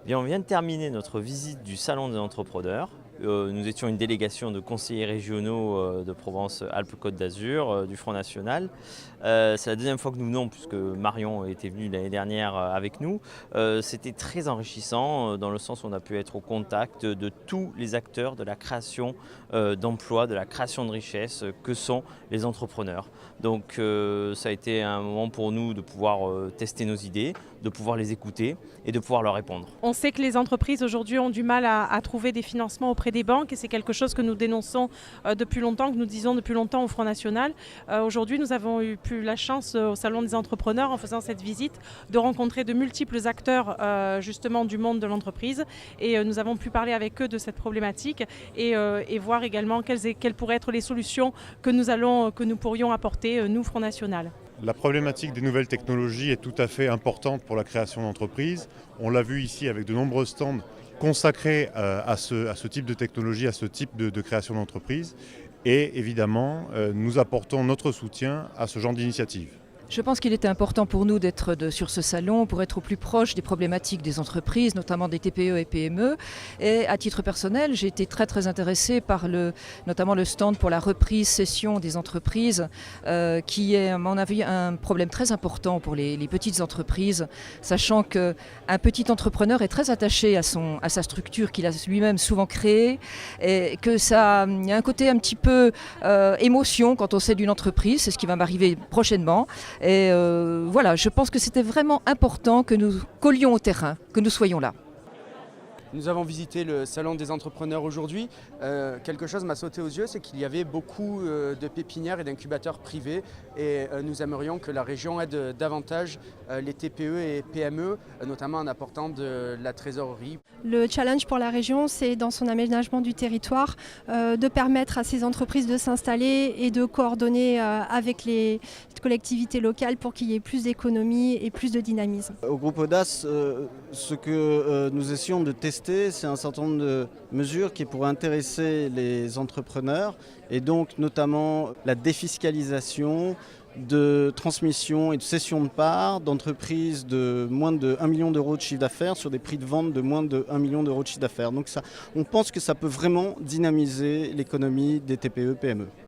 Bien, on vient de terminer notre visite du Salon des entrepreneurs. Nous étions une délégation de conseillers régionaux de Provence-Alpes-Côte d'Azur du Front National. C'est la deuxième fois que nous venons puisque Marion était venue l'année dernière avec nous. C'était très enrichissant dans le sens où on a pu être au contact de tous les acteurs de la création d'emplois, de la création de richesses que sont les entrepreneurs. Donc ça a été un moment pour nous de pouvoir tester nos idées, de pouvoir les écouter et de pouvoir leur répondre. On sait que les entreprises aujourd'hui ont du mal à trouver des financements auprès des banques et c'est quelque chose que nous dénonçons depuis longtemps, que nous disons depuis longtemps au Front National. Aujourd'hui, nous avons eu la chance au Salon des entrepreneurs, en faisant cette visite, de rencontrer de multiples acteurs justement du monde de l'entreprise et nous avons pu parler avec eux de cette problématique et voir également quelles pourraient être les solutions que nous pourrions apporter, nous, Front National. La problématique des nouvelles technologies est tout à fait importante pour la création d'entreprises. On l'a vu ici avec de nombreux stands consacrés à ce type de technologie, à ce type de création d'entreprise. Et évidemment, nous apportons notre soutien à ce genre d'initiative. Je pense qu'il était important pour nous d'être sur ce salon pour être au plus proche des problématiques des entreprises, notamment des TPE et PME. Et à titre personnel, j'ai été très intéressée par notamment le stand pour la reprise cession des entreprises, qui est à mon avis un problème très important pour les petites entreprises, sachant qu'un petit entrepreneur est très attaché à sa structure qu'il a lui-même souvent créée, et que il y a un côté un petit peu émotion quand on sait d'une entreprise, c'est ce qui va m'arriver prochainement. Et voilà, je pense que c'était vraiment important que nous collions au terrain, que nous soyons là. Nous avons visité le Salon des entrepreneurs aujourd'hui. Quelque chose m'a sauté aux yeux, c'est qu'il y avait beaucoup de pépinières et d'incubateurs privés et nous aimerions que la région aide davantage les TPE et PME, notamment en apportant de la trésorerie. Le challenge pour la région, c'est dans son aménagement du territoire, de permettre à ces entreprises de s'installer et de coordonner avec les collectivités locales pour qu'il y ait plus d'économie et plus de dynamisme. Au groupe Audace, ce que nous essayons de tester, c'est un certain nombre de mesures qui pourraient intéresser les entrepreneurs et donc notamment la défiscalisation de transmission et de cession de parts d'entreprises de moins de 1 million d'euros de chiffre d'affaires sur des prix de vente de moins de 1 million d'euros de chiffre d'affaires. Donc on pense que ça peut vraiment dynamiser l'économie des TPE-PME.